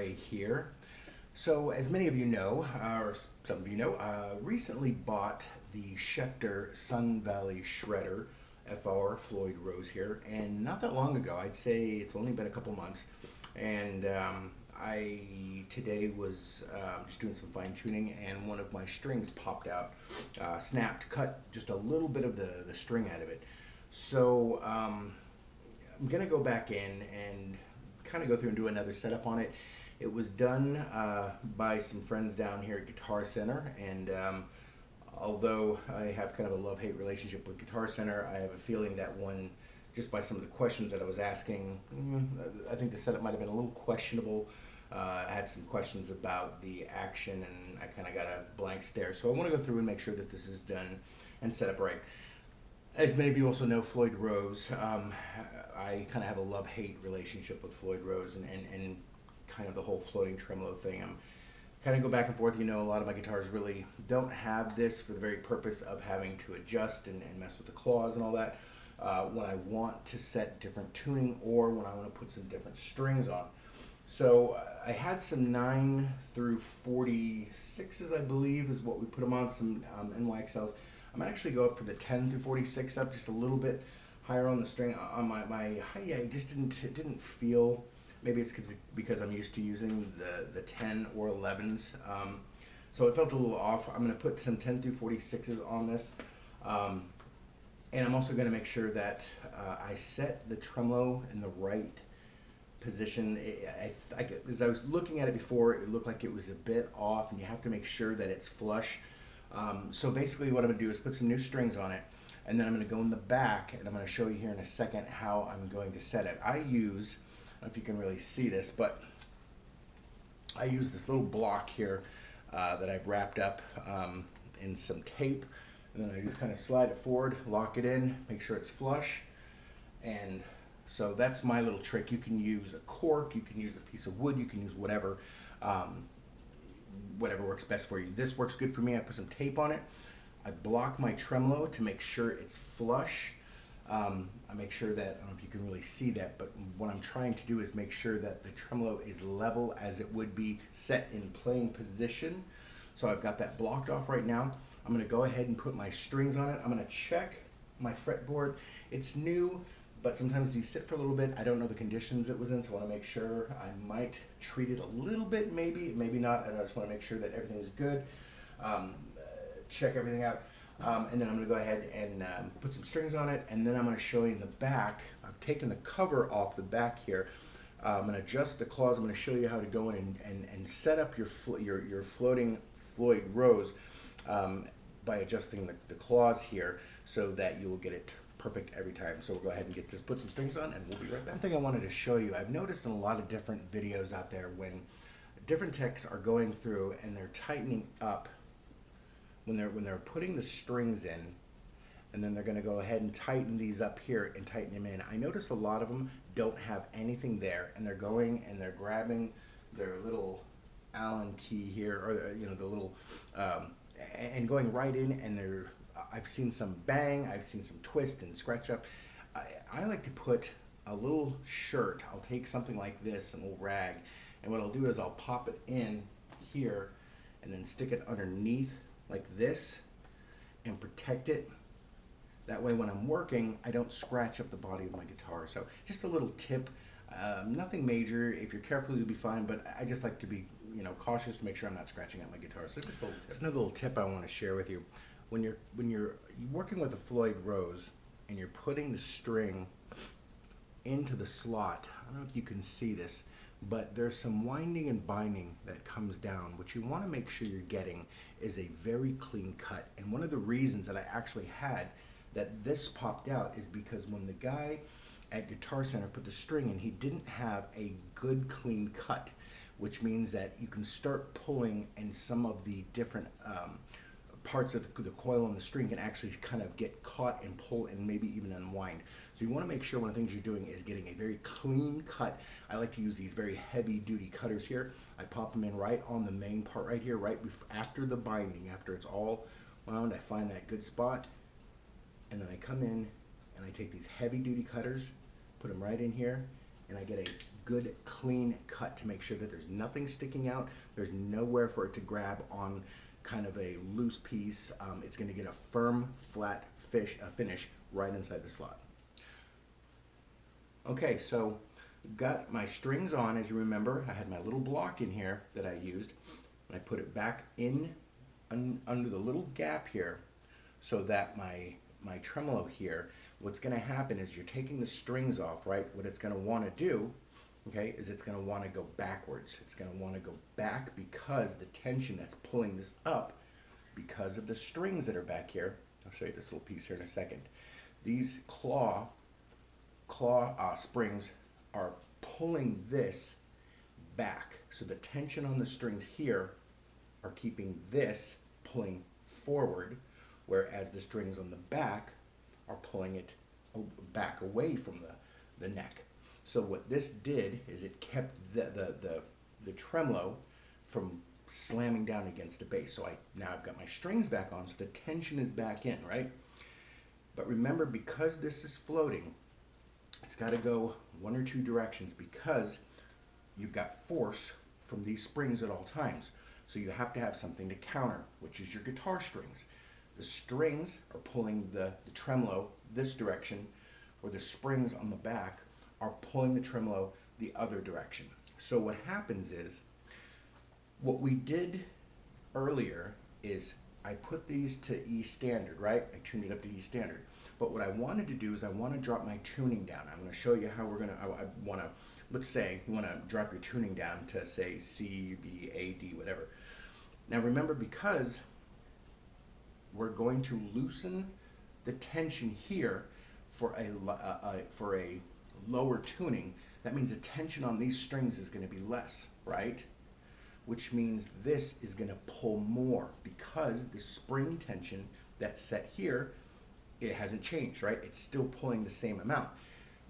Ray here. So as many of you know, or some of you know, recently bought the Schecter Sun Valley Shredder FR Floyd Rose here, and not that long ago, I'd say it's only been a couple months, and I today was just doing some fine tuning, and one of my strings popped out, snapped, cut just a little bit of the string out of it. So I'm gonna go back in and kind of go through and do another setup on it. It was done by some friends down here at Guitar Center, and although I have kind of a love-hate relationship with Guitar Center, I have a feeling that one, just by some of the questions that I was asking, I think the setup might have been a little questionable. I had some questions about the action, and I kind of got a blank stare. So I want to go through and make sure that this is done and set up right. As many of you also know, Floyd Rose, I kind of have a love-hate relationship with Floyd Rose and kind of the whole floating tremolo thing. I'm kind of go back and forth. You know, a lot of my guitars really don't have this for the very purpose of having to adjust and mess with the claws and all that when I want to set different tuning or when I want to put some different strings on. So I had some 9 through 46s, I believe, is what we put them on, some NYXLs. I'm gonna actually go up for the 10 through 46 up, just a little bit higher on the string. On my yeah, it just didn't feel. Maybe it's because I'm used to using the 10 or 11s, so it felt a little off. I'm gonna put some 10 through 46s on this, and I'm also gonna make sure that I set the tremolo in the right position. As I was looking at it before, it looked like it was a bit off, and you have to make sure that it's flush. So basically what I'm going to do is put some new strings on it, and then I'm going to go in the back, and I'm going to show you here in a second how I'm going to set it. I don't know if you can really see this, but I use this little block here that I've wrapped up in some tape, and then I just kind of slide it forward, lock it in, make sure it's flush, and so that's my little trick. You can use a cork, you can use a piece of wood, you can use whatever. Whatever works best for you. This works good for me. I put some tape on it. I block my tremolo to make sure it's flush. I make sure that, I don't know if you can really see that, but what I'm trying to do is make sure that the tremolo is level as it would be set in playing position. So I've got that blocked off right now. I'm going to go ahead and put my strings on it. I'm going to check my fretboard. It's new, but sometimes these sit for a little bit. I don't know the conditions it was in, so I want to make sure. I might treat it a little bit, maybe not, and I just want to make sure that everything is good. Check everything out, and then I'm going to go ahead and put some strings on it, and then I'm going to show you in the back. I've taken the cover off the back here. I'm going to adjust the claws. I'm going to show you how to go in and set up your floating Floyd Rose by adjusting the claws here so that you will get it perfect every time. So we'll go ahead and get this, put some strings on, and we'll be right back. One thing I wanted to show you, I've noticed in a lot of different videos out there when different techs are going through and they're tightening up when they're putting the strings in, and then they're going to go ahead and tighten these up here and tighten them in. I notice a lot of them don't have anything there, and they're going and they're grabbing their little Allen key here, or you know, the little and going right in, and I've seen some bang, I've seen some twist and scratch up. I like to put a little shirt. I'll take something like this, an old rag, and what I'll do is I'll pop it in here and then stick it underneath like this and protect it. That way when I'm working, I don't scratch up the body of my guitar. So just a little tip, nothing major. If you're careful, you'll be fine, but I just like to be, you know, cautious to make sure I'm not scratching up my guitar. So just a little tip. Another little tip I want to share with you. When you're working with a Floyd Rose and you're putting the string into the slot, I don't know if you can see this, but there's some winding and binding that comes down. What you want to make sure you're getting is a very clean cut. And one of the reasons that I actually had that this popped out is because when the guy at Guitar Center put the string in, he didn't have a good clean cut, which means that you can start pulling, and some of the different parts of the coil on the string can actually kind of get caught and pull and maybe even unwind. So you want to make sure one of the things you're doing is getting a very clean cut. I like to use these very heavy duty cutters here. I pop them in right on the main part right here, right after the binding, after it's all wound. I find that good spot, and then I come in and I take these heavy duty cutters, put them right in here, and I get a good clean cut to make sure that there's nothing sticking out. There's nowhere for it to grab on kind of a loose piece. It's going to get a firm, flat finish right inside the slot. Okay, so got my strings on. As you remember, I had my little block in here that I used, and I put it back in under the little gap here, so that my tremolo here, what's going to happen is you're taking the strings off, right? What it's going to want to do, okay, is it's going to want to go backwards. It's going to want to go back because the tension that's pulling this up, because of the strings that are back here. I'll show you this little piece here in a second. These claw springs are pulling this back. So the tension on the strings here are keeping this pulling forward, whereas the strings on the back are pulling it back away from the neck. So what this did is it kept the tremolo from slamming down against the bass. So now I've got my strings back on, so the tension is back in, right? But remember, because this is floating, it's got to go one or two directions because you've got force from these springs at all times. So you have to have something to counter, which is your guitar strings. The strings are pulling the tremolo this direction, where the springs on the back are pulling the tremolo the other direction. So what happens is, what we did earlier is I put these to E standard, right? I tuned it up to E standard. But what I wanted to do is I want to drop my tuning down. I'm going to show you how we're going to, I want to, let's say you want to drop your tuning down to say C, B, A, D, whatever. Now remember, because we're going to loosen the tension here for a lower tuning, that means the tension on these strings is going to be less, right? Which means this is going to pull more because the spring tension that's set here, it hasn't changed, right? It's still pulling the same amount.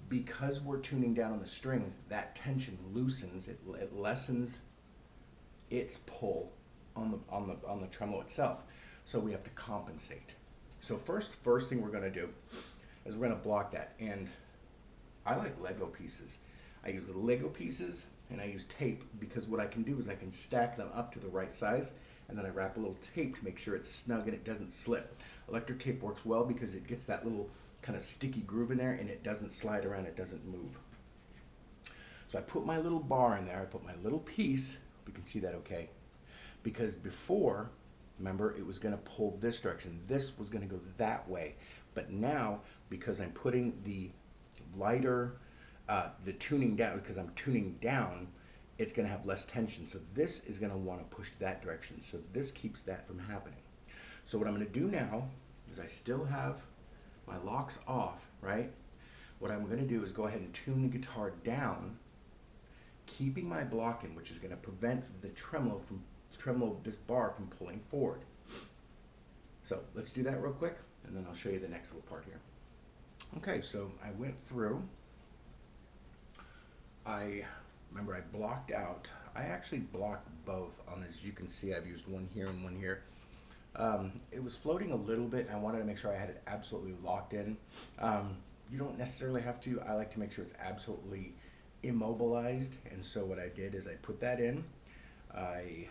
Because we're tuning down on the strings, that tension loosens, it lessens its pull on the tremolo itself. So we have to compensate. So first thing we're going to do is we're going to block that. And I like Lego pieces. I use the Lego pieces and I use tape, because what I can do is I can stack them up to the right size, and then I wrap a little tape to make sure it's snug and it doesn't slip. Electric tape works well because it gets that little kind of sticky groove in there and it doesn't slide around, it doesn't move. So I put my little bar in there, I put my little piece, you can see that okay, because before, remember, it was going to pull this direction, this was going to go that way, but now, because I'm putting the lighter, the tuning down, because I'm tuning down, it's going to have less tension. So this is going to want to push that direction. So this keeps that from happening. So what I'm going to do now is I still have my locks off, right? What I'm going to do is go ahead and tune the guitar down, keeping my block in, which is going to prevent the tremolo, this bar from pulling forward. So let's do that real quick, and then I'll show you the next little part here. Okay, so I went through. Remember, I blocked out. I actually blocked both on, as you can see, I've used one here and one here. It was floating a little bit, and I wanted to make sure I had it absolutely locked in. You don't necessarily have to. I like to make sure it's absolutely immobilized, and so what I did is I put that in. I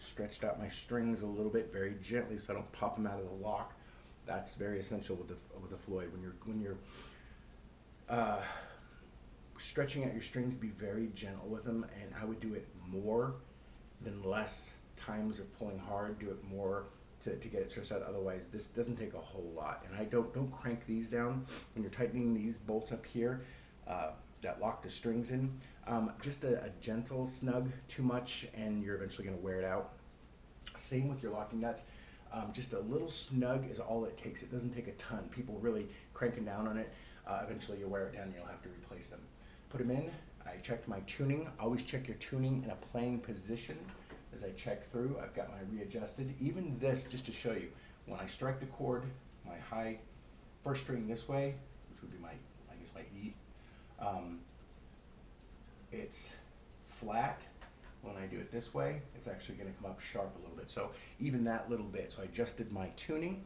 stretched out my strings a little bit, very gently, so I don't pop them out of the lock. That's very essential with the Floyd. When you're stretching out your strings, be very gentle with them, and I would do it more than less times of pulling hard. Do it more to get it stretched out. Otherwise, this doesn't take a whole lot. And I don't crank these down when you're tightening these bolts up here that lock the strings in. Just a gentle snug, too much, and you're eventually going to wear it out. Same with your locking nuts. Just a little snug is all it takes. It doesn't take a ton. People really cranking down on it. Eventually you'll wear it down and you'll have to replace them. Put them in. I checked my tuning. Always check your tuning in a playing position. As I check through, I've got my readjusted. Even this, just to show you, when I strike the chord, my high first string this way, which would be my, I guess my E, it's flat. When I do it this way, it's actually going to come up sharp a little bit. So even that little bit. So I adjusted my tuning.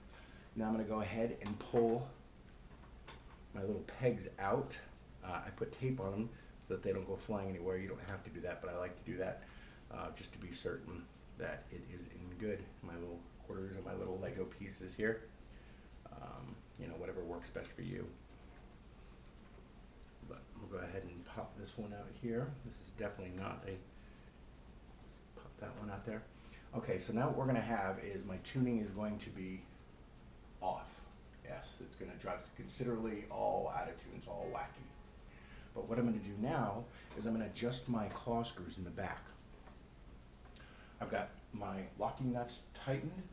Now I'm going to go ahead and pull my little pegs out. I put tape on them so that they don't go flying anywhere. You don't have to do that, but I like to do that just to be certain that it is in good. My little quarters and my little Lego pieces here. You know, whatever works best for you. But we'll go ahead and pop this one out here. This is definitely not a, let's pop that one out there. Okay, so now what we're gonna have is my tuning is going to be off. Yes, it's gonna drive considerably all out of tune, it's all wacky. But what I'm gonna do now is I'm gonna adjust my claw screws in the back. I've got my locking nuts tightened.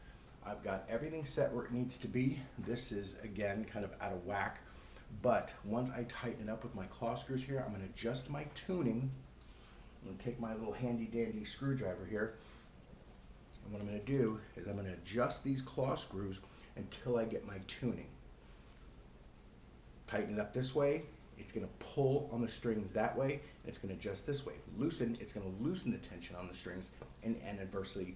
I've got everything set where it needs to be. This is, again, kind of out of whack. But once I tighten it up with my claw screws here, I'm gonna adjust my tuning. I'm gonna take my little handy dandy screwdriver here. And what I'm gonna do is I'm gonna adjust these claw screws until I get my tuning. Tighten it up this way. It's gonna pull on the strings that way, and it's gonna adjust this way. Loosen, it's gonna loosen the tension on the strings and adversely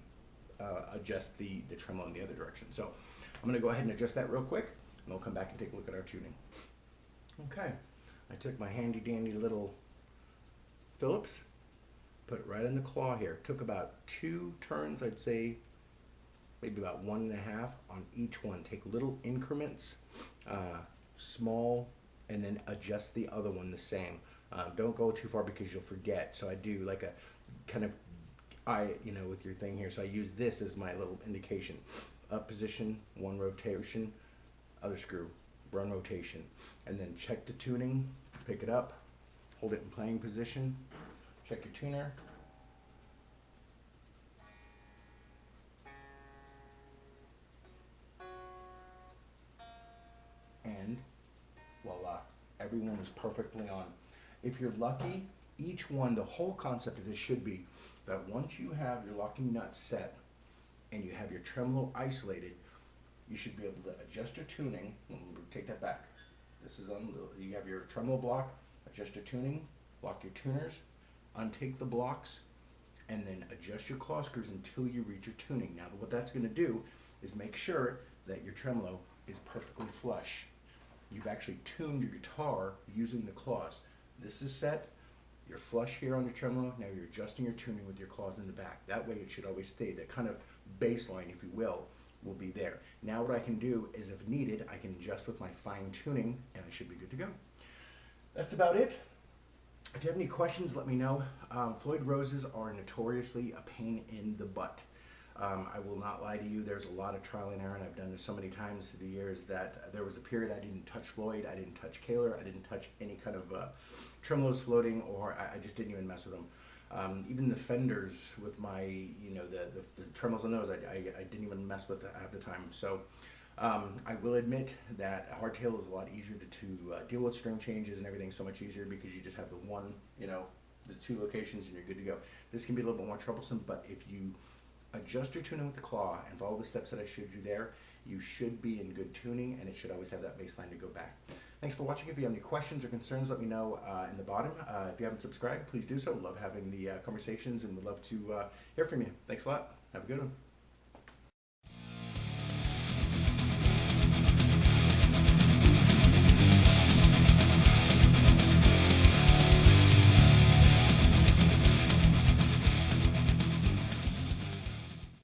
adjust the tremolo in the other direction. So I'm gonna go ahead and adjust that real quick, and we'll come back and take a look at our tuning. Okay, I took my handy dandy little Phillips, put it right in the claw here. Took about 2 turns, I'd say, maybe about 1.5 on each one. Take little increments, small, and then adjust the other one the same. Don't go too far because you'll forget. So I do like a kind of you know, with your thing here. So I use this as my little indication. Up position, 1 rotation, other screw, 1 rotation. And then check the tuning, pick it up, hold it in playing position, check your tuner. And voila, everyone is perfectly on. If you're lucky, each one, the whole concept of this should be that once you have your locking nut set and you have your tremolo isolated, you should be able to adjust your tuning. Take that back. This is on the, you have your tremolo block, adjust your tuning, lock your tuners, untake the blocks, and then adjust your claw screws until you reach your tuning. Now what that's going to do is make sure that your tremolo is perfectly flush. You've actually tuned your guitar using the claws. This is set, you're flush here on your tremolo, now you're adjusting your tuning with your claws in the back. That way it should always stay, that kind of baseline, if you will be there. Now what I can do is, if needed, I can adjust with my fine tuning and I should be good to go. That's about it. If you have any questions, let me know. Floyd roses are notoriously a pain in the butt. I will not lie to you, there's a lot of trial and error, and I've done this so many times through the years that there was a period I didn't touch Floyd, I didn't touch Kaler, I didn't touch any kind of tremolos floating, or I just didn't even mess with them. Even the fenders with my, you know, the tremolos on those, I didn't even mess with half the time. So I will admit that a hardtail is a lot easier to deal with string changes and everything, so much easier because you just have the one, you know, the 2 locations and you're good to go. This can be a little bit more troublesome, but if you adjust your tuning with the claw and follow the steps that I showed you there, you should be in good tuning, and it should always have that baseline to go back. Thanks for watching. If you have any questions or concerns, let me know in the bottom. If you haven't subscribed, please do so. Love having the conversations and would love to hear from you. Thanks a lot. Have a good one.